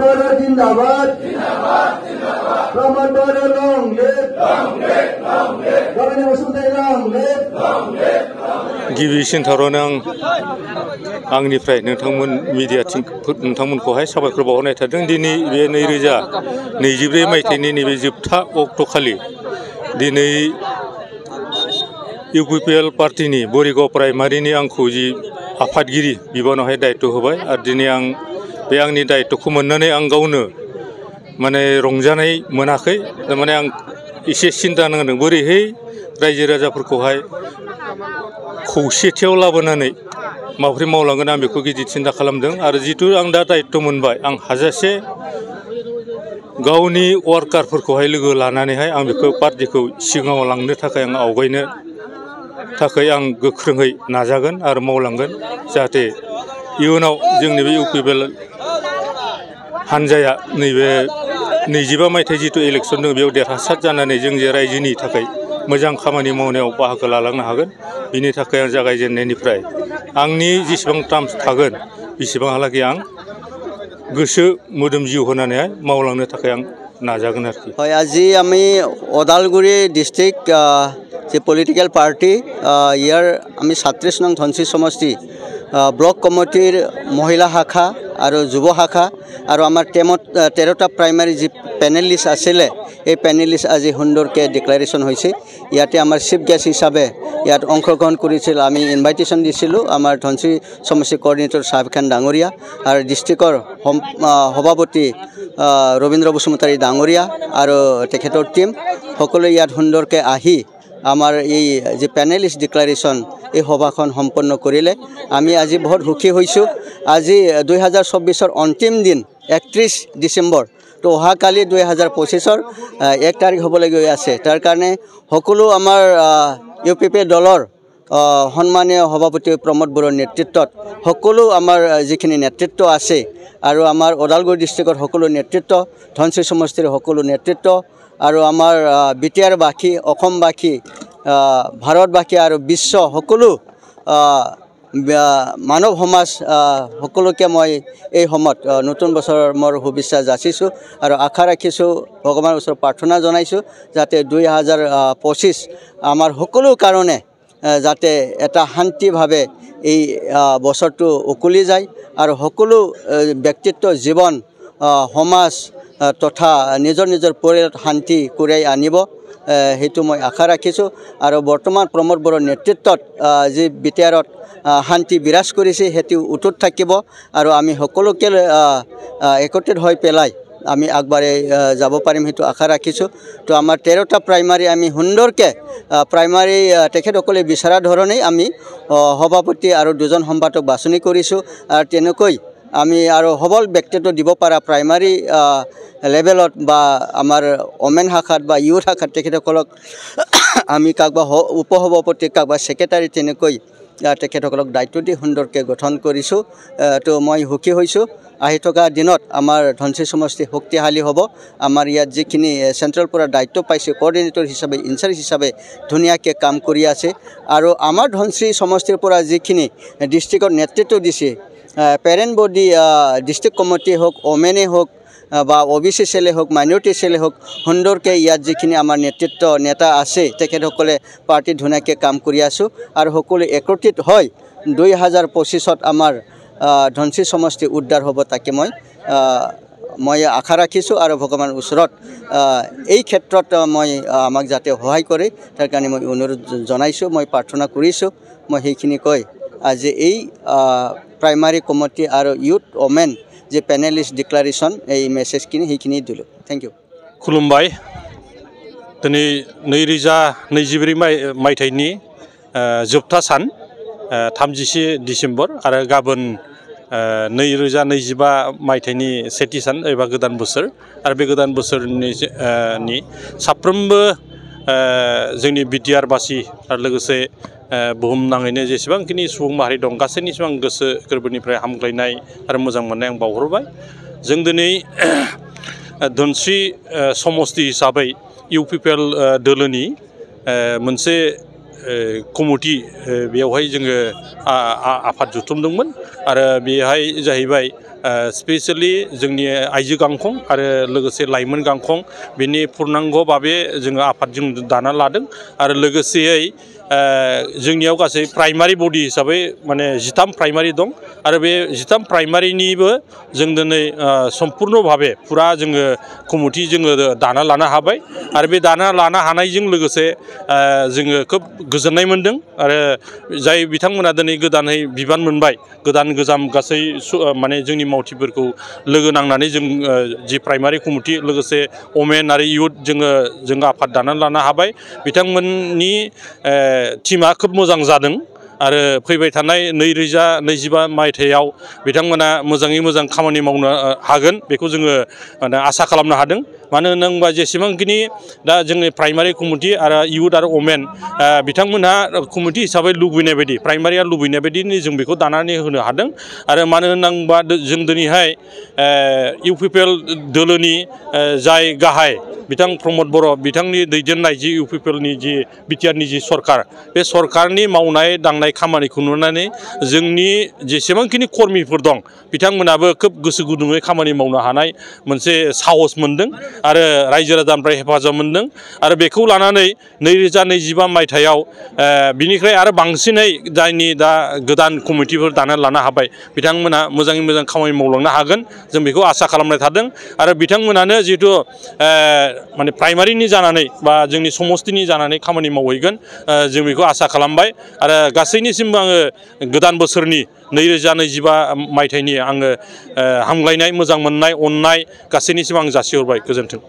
Boro Jindabad. Pramod Boro long live. Governor Basutai long live. गिबिसिन थारावनो आंनिफ्राय नोंथांमोन media नोंथांमोनखौहाय साबायखर बावहरनाय थादों। दिनै बे 2024 मायथाइनि नैबे जोबथा अक्ट'खालि दिनै इउपिपिएल पार्टीनि बरिगाव प्राइमारिनि आंखौ जि आफादगिरि बिबानावहाय दायित्व होबाय आरो दिनै आं बे आंनि दायित्वखौ मोननानै आं गावनो माने रंजानाय मोनाखै। माने आं एसे सिन्ता नांदों बोरैहाय रायजो राजाफोरखौहाय खौसेथियाव लाबोनानै माबोरै मावलांगोन आं बेखौ गिदिर सिन्ता खालामदों। आरो जितु आं दा दायित्व मोनबाय आं हाजासे गावनि वार्कारफोरखौहाय लोगो लानानैहाय आं बेखौ पार्टीखौ सिगाङाव लांनो थाखाय आं आवगायनो थाखाय आं गोख्रोङै नाजागोन आरो मावलांगोन जाहाथे इयुनाव जोंनि बे इउपिपिएल हानजाया नैबे 25 मायथाइ जितु इलेक्सन दं बेयाव देरहासार जानानै जों जे रायजोनि थाखाय मोजां खामानि मावनायाव बाहागो लालांनो हागोन। बिनि थाखाय आं जागायजेननायनिफ्राय आंनि जेसेबां टार्म्स थागोन बेसेबांहालागै आं गोसो मोदोम जिउ होनानैहाय मावलांनो थाखाय आं नाजागोन आरोखि। আজি আমি ওদালগুৰি ডিস্ট্রিক্ট যে পলিটিক্যাল পার্টি ইয়ার আমি 37 নং ধনশিৰি সমষ্টি ব্লক কমিটির মহিলা শাখা আর যুব শাখা আর আমার 13টা প্রাইমারি যে প্যানেলিস্ট আছিলে এই প্যানেলিস্ট আজি সুন্দরকে ডিক্লারেশন হয়েছে। ইয়াতে আমার চিফ গেস্ট হিসাবে ইয়াত অংশগ্রহণ করেছিল। আমি ইনভাইটেশন দিছিলো আমার ধনশিৰি সমষ্টি কোঅর্ডিনেটর সাহেব খান ডাঙরিয়া আর ডিস্ট্রিক্টর সভাপতি রবীন্দ্র বসুমতাৰী ডাঙরিয়া আর তেখেতৰ টিম সকলে ইয়াত সুন্দরকে আহি আমার এই যে প্যানেলিস্ট ডিক্লারেশন এই সভাখন সম্পন্ন করিলে আমি আজি বহুত সুখী হয়েছো। আজি 2024 অন্তিম দিন 31 ডিসেম্বর তো অহাকালি 2025 1 তারিখ হবলে গৈ আছে। তার কারণে সকলো আমার ইউপিপিএল দলৰ সন্মানীয় সভাপতি প্ৰমোদ বড়োৰ নেতৃত্বত সকলো আমাৰ যিখিনি নেতৃত্ব আছে আৰু আমাৰ ওদালগুৰি ডিস্ট্রিক্টৰ সকলো নেতৃত্ব ধনশিৰি সমষ্টিৰ সকলো নেতৃত্ব আৰু আমাৰ বিটিআৰবাসী অসমবাসী ভাৰতবাসী আৰু বিশ্ব সকলো মানৱ সমাজ সকলোকে মই এই সময়ত নতুন বছৰৰ মোৰ শুভেচ্ছা যাচিছোঁ আৰু আশা ৰাখিছোঁ ভগৱানৰ ওচৰত প্ৰাৰ্থনা জনাইছোঁ যাতে 2025 আমাৰ সকলো কাৰণে যাতে এটা শান্তিভাৱে এই বছৰটো উকলি যায় আৰু সকলো ব্যক্তিত্ব জীৱন সমাজ তথা নিজৰ নিজৰ পৰিয়ালত শান্তি কঢ়িয়াই আনিব সেইটো মই আশা ৰাখিছোঁ। আৰু বৰ্তমান প্ৰমোদ বড়োৰ নেতৃত্বত যি বিটিআৰত শান্তি বিৰাজ কৰিছে সেইটো উটুত থাকিব আৰু আমি সকলোকে একত্ৰিত হৈ পেলাই আমি আগবাঢ়ি যাব পাৰিম সেইটো আশা ৰাখিছোঁ। তো আমাৰ 13টা প্ৰাইমাৰী আমি সুন্দৰকে প্ৰাইমাৰী তেখেতসকলে বিচৰা ধৰণেই আমি সভাপতি আৰু 2জন সম্পাদক বাছনি কৰিছোঁ। আৰু তেনেকৈ আমি আৰু সবল ব্যক্তিত্ব দিব পৰা প্ৰাইমাৰী লেভেলত বা আমাৰ ওমেন শাখাত বা ইউথ শাখাত তেখেতসকলক আমি কাকবা উপসভাপতি কাকবা সেক্ৰেটাৰী তেনেকৈ তেখেতসকলক দায়িত্ব দি সুন্দৰকে গঠন কৰিছোঁ। তো মই সুখী হৈছোঁ আহি থকা দিনত আমাৰ ধনশিৰি সমষ্টি শক্তিশালী হ'ব। আমাৰ ইয়াত যিখিনি চেণ্ট্ৰেল পৰা দায়িত্ব পাইছে কোঅৰ্ডিনেটৰ হিচাপে ইনচাৰ্জ হিচাপে ধুনীয়াকৈ কাম কৰি আছে আৰু আমাৰ ধনশিৰি সমষ্টিৰ পৰা যিখিনি ডিষ্ট্ৰিক্টৰ নেতৃত্ব দিছে পেৰেণ্ট বডি ডিষ্ট্ৰিক্ট কমিটি হোক ওমেনে হোক বা ওবিসি সেলে হোক মাইনৰিটি সেলে হোক সুন্দৰকৈ ইয়াত যিখিনি আমাৰ নেতৃত্ব নেতা আছে তেখেতসকলে পাৰ্টি ধুনীয়াকৈ কাম কৰি আছোঁ আৰু সকলো একত্ৰিত হৈ 2025 আমাৰ ধনশিৰি সমষ্টি উদ্ধাৰ হ'ব তাকে মই আশা ৰাখিছোঁ আৰু ভগৱানৰ ওচৰত এই ক্ষেত্ৰত মই আমাক যাতে সহায় কৰে তাৰ কাৰণে মই অনুৰোধ জনাইছোঁ মই প্ৰাৰ্থনা কৰিছোঁ। মই সেইখিনি কৈ আজি এই প্ৰাইমাৰী কমিটি আৰু ইউথ ওমেন যে প্যানেলিস্ট ডিক্লারেশন এই মেসেজখিনি সেইখিনি দিলোঁ। Thank you. खुलुमबाय। दिनै 2024 मायथाइनि जोबथा सान 31 डिसेम्बर आरो गाबोन 2025 मायथाइनि सेथि सान एबा गोदान बोसोर आरो बे गोदान बोसोरनि साफ्रोमबो जोंनि बिटिआरबासि आरो लोगोसे बुहुमनाङैनो जेसेबांखिनि सुबुं माहारि दं गासैनिसिम आं गोसो गोरबोनिफ्राय हामग्लायनाय आरो मोजां मोननाय आं बावहरबाय। जों दिनै धनशिरि समष्टि हिसाबै इउपिपिएल दोलोनि मोनसे कमिटि बेवहाय जोङो आफाद जुथुमदोंमोन आरो बेहाय जाहैबाय स्पेसियेलि जोंनि आइजो गांखं आरो लोगोसे लाइमोन गांखं बेनि पुर्नांग भाबे जोङो आफादजों दाना लादों आरो लोगोसेयै जोंनियाव गासै प्राइमारि बडि हिसाबै माने 13 प्राइमारि दं आरो बे 13 प्राइमारिनिबो जों दिनै सम्पुर्ण भाबे फुरा जोङो कमिटि जोङो दाना लानो हाबाय आरो बे दाना लानो हानायजों लोगोसे जोङो खोब गोजोननाय मोनदों आरो जाय बिथांमोना दिनै गोदानै बिबान मोनबाय गोदान गोजाम गासै माने जोंनि मावथिफोरखौ लोगो नांनानै जों जि प्राइमारि कमिटि लोगोसे वमेन आरो इउथ जोङो आफाद दानानै लानो हाबाय बिथांमोननि टीमा खोब मोजां जादों आरो फैबाय थानाय 2025 मायथाइयाव बिथांमोना मोजाङै मोजां खामानि मावनो हागोन बेखौ जोङो आसा खालामनो हादों मानो होनोबा जेसेबांखिनि दा जोंनि प्राइमारि कमिटि आरो इउथ आरो वमेन बिथांमोनहा कमिटि हिसाबै लुबैनाय बायदि प्राइमारिया लुबैनाय बायदिनि जों बेखौ दानानै होनो हादों आरो मानो होनोबा जों दिनैहाय इउपिपिएल दोलोनि जाय गाहाय बिथां प्रमद बर' बिथांनि दैदेननाय जि इउपिपिएलनि जि बिटिआरनि जि सरकार बे सरकारनि मावनाय दांनाय खामानिखौ नुनानै जोंनि जेसेबांखिनि कर्मिफोर दं बिथांमोनाबो खोब गोसो गुदुङै खामानि मावनो हानाय मोनसे साहस मोनदों आरो रायजो राजानिफ्राय हेफाजाब मोनदों आरो बेखौ लानानै 2025 मायथाइयाव बिनिफ्राय आरो बांसिनै जायनि दा गोदान कमिटिफोर दाना लानो हाबाय बिथांमोना मोजाङै मोजां खामानि मावलांनो हागोन जों बेखौ आसा खालामनाय थादों आरो बिथांमोनानो जिहेतु माने प्राइमारिनि जानानै बा जोंनि समस्तिनि जानानै खामानि मावहैगोन जों बेखौ आसा खालामबाय आरो गासैनिसिमबो आङो गोदान बोसोरनि 2025 मायथाइनि आङो हामलायनाय मोजां मोननाय अननाय गासैनिसिम आं जासिहरबाय गोजोन्थों।